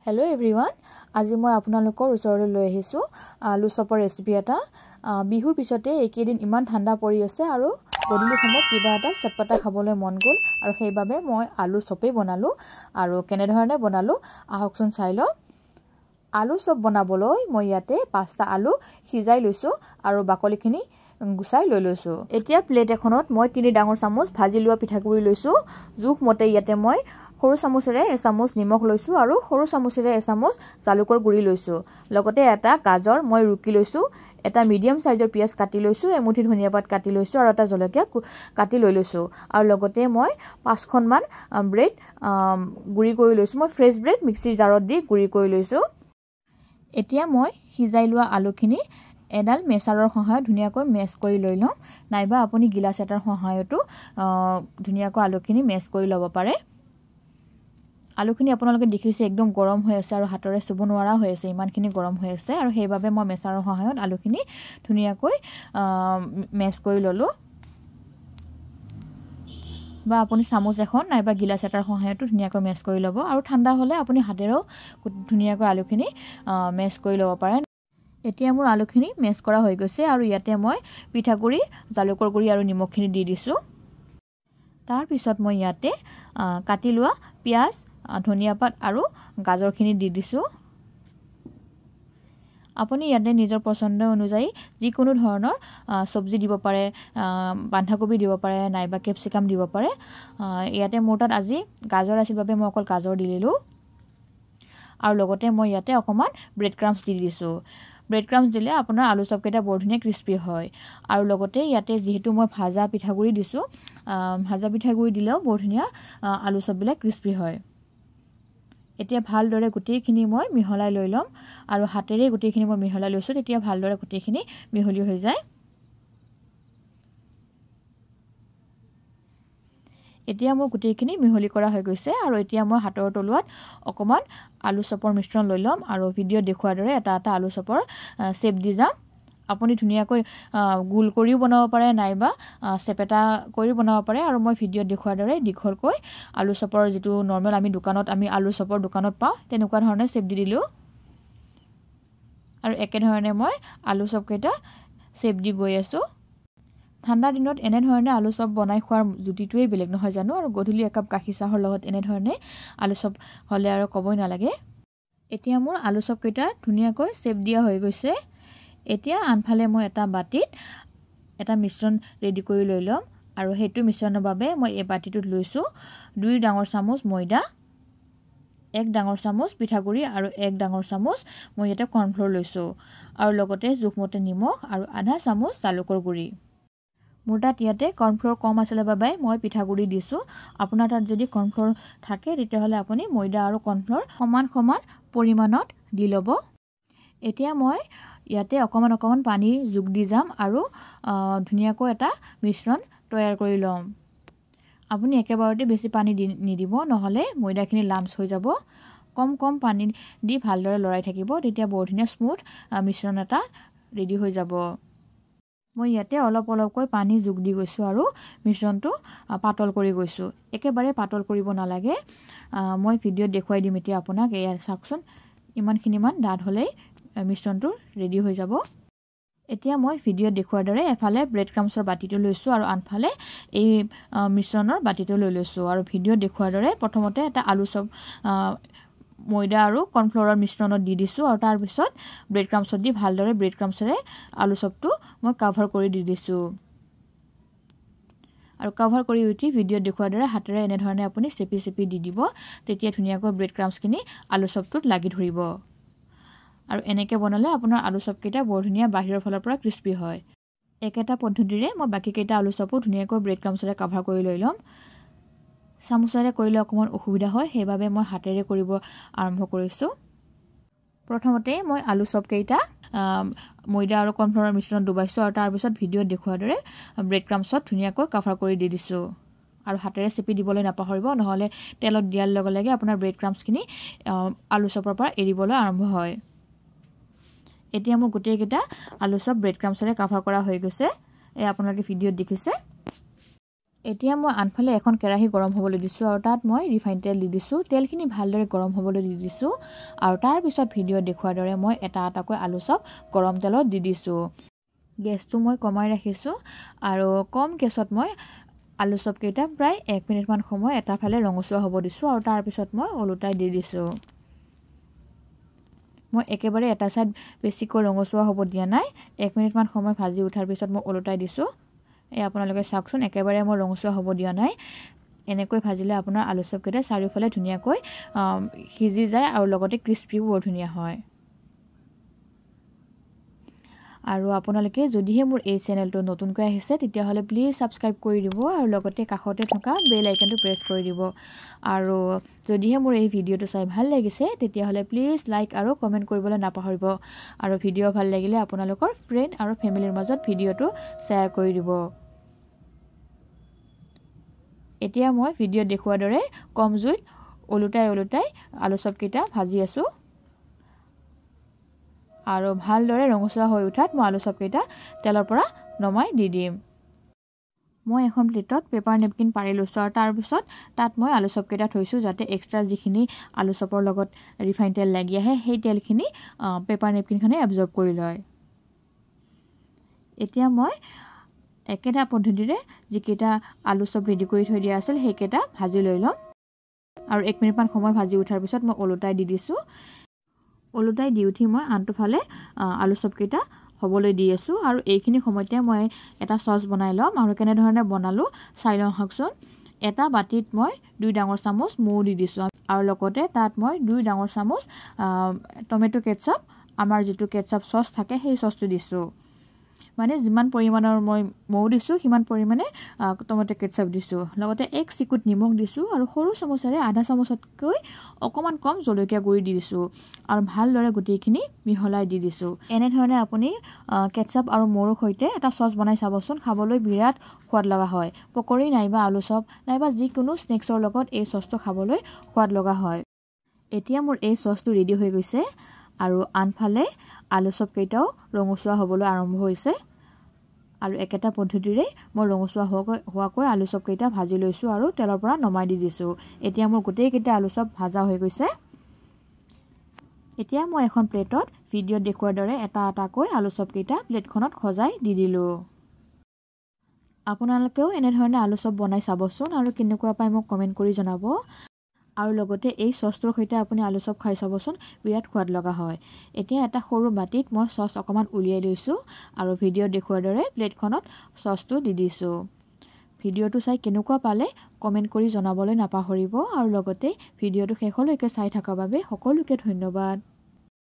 Hello everyone. আজি মই আপোনালোকৰ ওচৰলৈ লৈ আহিছো আলু চপৰ ৰেচিপি এটা। বিহুৰ পিছতে একেদিন ইমান ঠাণ্ডা পৰি আছে আৰু গধূলি সময়ত কিবা এটা চটপটা খাবলৈ মন গ'ল আৰু সেইবাবে মই আলু চপেই বনালো আৰু কেনেধৰণে বনালো আহকচোন চাই লওঁ। আলু চপ বনাবলৈ মই ইয়াতে 5টা আলু সিজাই লৈছো আৰু বাকলিখিনি গুছাই লৈ লৈছো। এতিয়া প্লেট এখনত মই 3 ডাঙৰ চামুচ ভাজি লোৱা পিঠাগুৰি লৈছো। জোখ মতে ইয়াতে মই সৰু চামুচেৰে এচামুচ নিমখ লৈছো আৰু সৰু চামুচেৰে এচামুচ জালুকৰ গুৰি লৈছো। লগতে এটা গাজৰ মই ৰুকি লৈছো, এটা মিডিয়াম সাইজৰ পিয়াজ কাটি লৈছো, এমুঠি ধনিয়া পাত কাটি লৈছো আৰু এটা জলকীয়া কাটি লৈ লৈছো আৰু লগতে মই 5খন মান ব্ৰেড গুৰি কৰি লৈছো। মই ফ্ৰেছ ব্ৰেড মিক্সিৰ জাৰত দি গুৰি কৰি লৈছো। এতিয়া মই সিজাই লোৱা আলুখিনি এডাল মেছাৰৰ সহায়ত ধুনীয়াকৈ মেছ কৰি লৈ লম, নাইবা আপুনি গিলাছ এটাৰ সহায়তো ধুনীয়াকৈ আলুখিনি মেছ কৰি ল'ব পাৰে। আলুখিনি আপোনালোকে দেখিছে একদম গৰম হৈ আছে আৰু হাতৰে চুব নোৱাৰা হৈ আছে, ইমানখিনি গৰম হৈ আছে আৰু সেইবাবে মই মেছাৰৰ সহায়ত আলুখিনি ধুনীয়াকৈ মেছ কৰি ললো। বা আপুনি চামুচ এখন নাইবা গিলাছ এটাৰ সহায়তো ধুনীয়াকৈ মেছ কৰি ল'ব আৰু ঠাণ্ডা হ'লে আপুনি হাতেৰেও ধুনীয়াকৈ আলুখিনি মেছ কৰি ল'ব পাৰে। এতিয়া মোৰ আলুখিনি মেছ কৰা হৈ গৈছে আৰু ইয়াতে মই পিঠাগুৰি, জালুকৰ গুৰি আৰু নিমখখিনি দি দিছো। তাৰ পিছত মই ইয়াতে কাটি লোৱা পিয়াজ, ধনিয়া পাত আৰু গাজৰখিনি দি দিছো। আপুনি ইয়াতে নিজৰ পছন্দ অনুযায়ী যিকোনো ধৰণৰ সবজি দিব পাৰে, বন্ধাকবি দিব পাৰে নাইবা কেপচিকাম দিব পাৰে। ইয়াতে মোৰ তাত আজি গাজৰ আছিল বাবে মই অকল গাজৰ দিলিলো আৰু লগতে মই ইয়াতে অকমান ব্ৰেড ক্ৰাম্বছ দি দিছো। ব্ৰেড ক্ৰাম্বছ দিলে আপোনাৰ আলু চপ কেইটা বৰ ধুনীয়া ক্ৰিস্পি হয় আৰু লগতে ইয়াতে যেহেতু মই ভাজা পিঠাগুৰি দিছো, ভাজা পিঠাগুৰি দিলেও বৰ ধুনীয়া আলু চপবিলাক ক্ৰিস্পি হয়। এতিয়া ভালদৰে গুটিখিনি মই মিহলাই লৈ লম আৰু হাতেৰে গুটিখিনি মই মিহলাই লৈছো, তেতিয়া ভালদৰে গুটিখিনি মিহলি হৈ যায়। এতিয়া মোৰ গুটিখিনি মিহলি কৰা হৈ গৈছে আৰু এতিয়া মই হাতৰ তলুৱাত অকমান আলু চপৰ মিশ্ৰণ লৈ লম আৰু ভিডিঅ'ত দেখুৱাৰ দৰে এটা এটা আলু চপৰ শেপ দি যাম। আপুনি ধুনীয়াকৈ গোল কৰিও বনাব পাৰে নাইবা চেপেটা কৰি বনাব পাৰে আৰু মই ভিডিঅ'ত দেখুৱাৰ দৰে দীঘলকৈ আলু চপৰ যেটো নৰমাল আমি আলু চপৰ দোকানত পাওঁ তেনেকুৱা ধৰণে শেপ দি দিলো আৰু একে ধৰণে মই আলু চপ কেইটা শেপ দি গৈ আছো। ঠাণ্ডা দিনত এনে ধৰণে আলু চপ বনাই খোৱাৰ জুতিটোৱে বেলেগ নহয় জানো আৰু গধূলি একাপ গাখীৰ চাহৰ লগত এনে ধৰণে আলু চপ হলে আৰু কবই নালাগে। এতিয়া মোৰ আলু চপ কেইটা ধুনীয়াকৈ শেপ দিয়া হৈ গৈছে। এতিয়া আনফালে মই এটা বাটিত এটা মিশ্ৰণ ৰেডি কৰি লৈ লম আৰু হেতু মিশ্ৰণৰ বাবে মই এই বাটিটোত লৈছো 2 ডাঙৰ চামুচ ময়দা, 1 ডাঙৰ চামুচ পিঠাগুৰি আৰু 1 ডাঙৰ চামুচ মই ইয়াতে কৰ্ণফ্লোৰ লৈছো আৰু লগতে জোখমতে নিমখ আৰু আধা চামুচ জালুকৰ গুৰি। মোৰ তাত ইয়াতে কৰ্ণফ্লোৰ কম আছিল বাবে মই পিঠাগুৰি দিছো। আপোনাৰ তাত যদি কৰ্ণফ্লোৰ থাকে তেতিয়াহলে আপুনি ময়দা আৰু কৰ্ণফ্লোৰ সমান সমান পৰিমাণত দি ল'ব। এতিয়া মই ইয়াতে অকমান পানী যোগ দি যাম আৰু ধুনীয়াকৈ এটা মিশ্ৰণ তৈয়াৰ কৰি লম। আপুনি একেবাৰতে বেছি পানী নিদিব, নহলে ময়দাখিনি লাম্পছ হৈ যাব। কম পানী দি ভালদৰে লৰাই থাকিব, তেতিয়া বৰ ধুনীয়া স্মুথ মিশ্ৰণ এটা ৰেডি হৈ যাব। মই ইয়াতে অলপকৈ পানী যোগ দি গৈছো আৰু মিশ্ৰণটো পাতল কৰি গৈছো। একেবাৰে পাতল কৰিব নালাগে, মই ভিডিঅ'ত দেখুৱাই দিম এতিয়া আপোনাক। এয়া চাওকচোন, ইমানখিনিমান ডাঠ হলেই মিশ্ৰণটো ৰেডি হৈ যাব। এতিয়া মই ভিডিঅ'ত দেখুৱাৰ দৰে এফালে ব্ৰেড ক্ৰাম্বছৰ বাটিটো লৈছো আৰু আনফালে এই মিশ্ৰণৰ বাটিটো লৈ লৈছো আৰু ভিডিঅ'ত দেখুৱাৰ দৰে প্ৰথমতে এটা আলু চপ ময়দা আৰু কৰ্ণফ্লোৰৰ মিশ্ৰণত দি দিছো আৰু তাৰ পিছত ব্ৰেড ক্ৰাম্বছত দি ভালদৰে ব্ৰেড ক্ৰাম্বছৰে আলু চপটো মই কভাৰ কৰি দি দিছো আৰু কভাৰ কৰি উঠি ভিডিঅ'ত দেখুৱাৰ দৰে হাতেৰে এনে ধৰণে আপুনি চেপি দি দিব, তেতিয়া ধুনীয়াকৈ ব্ৰেড ক্ৰাম্বছখিনি আলু চপটোত লাগি ধৰিব আৰু এনেকে বনালে আপোনাৰ আলু চপ কেইটা বৰ ধুনীয়া বাহিৰৰ ফালৰ পৰা ক্ৰিস্পি হয়। একেটা পদ্ধতিৰে মই বাকি কেইটা আলু চপো ধুনীয়াকৈ ব্ৰেড ক্ৰাম্বছৰে কভাৰ কৰি লৈ লম। চামুচেৰে কৰিলে অকমান অসুবিধা হয়, সেইবাবে মই হাতেৰে কৰিব আৰম্ভ কৰিছো। প্ৰথমতে মই আলু চপ কেইটা ময়দা আৰু কৰ্ণফ্লোৰৰ মিশ্ৰণ ডুবাইছো আৰু তাৰ পিছত ভিডিঅ'ত দেখুৱাৰ দৰে ব্ৰেড ক্ৰাম্বছত ধুনীয়াকৈ কভাৰ কৰি দি দিছো আৰু হাতেৰে চেপি দিবলৈ নাপাহৰিব, নহলে তেলত দিয়াৰ লগে লগে আপোনাৰ ব্ৰেড ক্ৰাম্বছখিনি আলু চপৰ পৰা এৰিবলৈ আৰম্ভ হয়। এতিয়া মোৰ গোটেই কেইটা আলু চপ ব্ৰেড ক্ৰাম্বছৰে কভাৰ কৰা হৈ গৈছে, আপোনালোকে ভিডিঅ'ত দেখিছে। এতিয়া মই আনফালে এখন কেৰাহী গৰম হ'বলৈ দিছোঁ আৰু তাত মই ৰিফাইন তেল দি দিছোঁ। তেলখিনি ভালদৰে গৰম হ'বলৈ দি দিছোঁ আৰু তাৰপিছত ভিডিঅ'ত দেখুৱাৰ দৰে মই এটা এটাকৈ আলু চপ গৰম তেলত দি দিছোঁ। গেছটো মই কমাই ৰাখিছোঁ আৰু কম গেছত মই আলু চপকেইটা প্ৰায় 1 মিনিটমান সময় এটা ফালে ৰঙচুৱা হ'ব দিছোঁ আৰু তাৰপিছত মই ওলোটাই দি দিছোঁ। মই একেবাৰে এটা চাইড বেছিকৈ ৰঙচুৱা হ'ব দিয়া নাই। 1 মিনিটমান সময় ভাজি উঠাৰ পিছত মই ওলোটাই দিছোঁ। এই আপোনালোকে চাওকচোন, একেবাৰে মই ৰঙচুৱা হ'ব দিয়া নাই। এনেকৈ ভাজিলে আপোনাৰ আলু চপকেইটা চাৰিওফালে ধুনীয়াকৈ সিজি যায় আৰু লগতে ক্ৰিস্পিও বৰ ধুনীয়া হয়। আৰু আপোনালোকে যদিহে মোৰ এই চেনেলটো নতুনকৈ আহিছে তেতিয়াহ'লে প্লিজ ছাবস্ক্ৰাইব কৰি দিব আৰু লগতে কাষতে থকা বেল আইকনটো প্ৰেছ কৰি দিব। আৰু যদিহে মোৰ এই ভিডিঅ'টো চাই ভাল লাগিছে তেতিয়াহ'লে প্লিজ লাইক আৰু কমেণ্ট কৰিবলৈ নাপাহৰিব। আৰু ভিডিঅ' ভাল লাগিলে আপোনালোকৰ ফ্ৰেণ্ড আৰু ফেমিলিৰ মাজত ভিডিঅ'টো শ্বেয়াৰ কৰি দিব। এতিয়া মই ভিডিঅ'ত দেখুৱাৰ দৰে কম জুইত ওলোটাই আলু চপকেইটা ভাজি আছোঁ আৰু ভালদৰে ৰঙচুৱা হৈ উঠাত মই আলু চপকেইটা তেলৰ পৰা নমাই দি দিম। মই এখন প্লেটত পেপাৰ নেপকিন পাৰি লৈছোঁ আৰু তাৰপিছত তাত মই আলু চপকেইটা থৈছোঁ যাতে এক্সট্ৰা যিখিনি আলু চপৰ লগত ৰিফাইন তেল লাগি আহে সেই তেলখিনি পেপাৰ নেপকিনখনে এবজৰ্ব কৰি লয়। এতিয়া মই একেটা পদ্ধতিৰে যিকেইটা আলু চপ ৰেডি কৰি থৈ দিয়া আছিল সেইকেইটা ভাজি লৈ ল'ম আৰু 1 মিনিটমান সময় ভাজি উঠাৰ পিছত মই ওলোটাই দি দিছোঁ। ওলোটাই দি উঠি মই আনটো ফালে আলু চপকেইটা হ'বলৈ দি আছোঁ আৰু এইখিনি সময়তে মই এটা চচ বনাই ল'ম আৰু কেনেধৰণে বনালোঁ চাই লওঁ আহকচোন। এটা বাতিত মই 2 ডাঙৰ চামুচ মৌ দি দিছোঁ আৰু লগতে তাত মই 2 ডাঙৰ চামুচ টমেটো কেটচাপ, আমাৰ যিটো কেটচাপ চচ থাকে সেই চচটো দিছোঁ। মানে যিমান পৰিমাণৰ মই মৌ দিছোঁ সিমান পৰিমাণে টমেটো কেটচাপ দিছোঁ। লগতে 1 চিকুট নিমখ দিছোঁ আৰু সৰু চামুচেৰে আধা চামুচতকৈ অকণমান কম জলকীয়া গুড়ি দি দিছোঁ আৰু ভালদৰে গোটেইখিনি মিহলাই দি দিছোঁ। এনেধৰণে আপুনি কেটচাপ আৰু মৌৰ সৈতে এটা চচ বনাই চাবচোন, খাবলৈ বিৰাট সোৱাদ লগা হয়। পকৰি নাইবা আলু চপ নাইবা যিকোনো স্নেক্সৰ লগত এই চচটো খাবলৈ সোৱাদ লগা হয়। এতিয়া মোৰ এই চচটো ৰেডি হৈ গৈছে আৰু আনফালে আলু চপকেইটাও ৰঙচুৱা হ'বলৈ আৰম্ভ হৈছে আৰু একেটা পদ্ধতিৰে মই ৰঙচুৱা হোৱাকৈ আলু চপকেইটা ভাজি লৈছোঁ আৰু তেলৰ পৰা নমাই দি দিছোঁ। এতিয়া মোৰ গোটেইকেইটা আলু চপ ভাজা হৈ গৈছে। এতিয়া মই এখন প্লেটত ভিডিঅ'ত দেখুৱাৰ দৰে এটা এটাকৈ আলু চপকেইটা প্লেটখনত সজাই দি দিলোঁ। আপোনালোকেও এনেধৰণে আলু চপ বনাই চাবচোন আৰু কেনেকুৱা পায় মোক কমেণ্ট কৰি জনাব। আৰু লগতে এই চচটোৰ সৈতে আপুনি আলু চপ খাই চাবচোন, বিৰাট সোৱাদ লগা হয়। এতিয়া এটা সৰু বাতিত মই চচ অকণমান উলিয়াই লৈছোঁ আৰু ভিডিঅ'ত দেখুৱাৰ দৰে প্লেটখনত চচটো দি দিছোঁ। ভিডিঅ'টো চাই কেনেকুৱা পালে কমেণ্ট কৰি জনাবলৈ নাপাহৰিব আৰু লগতে ভিডিঅ'টো শেষলৈকে চাই থকাৰ বাবে সকলোকে ধন্যবাদ।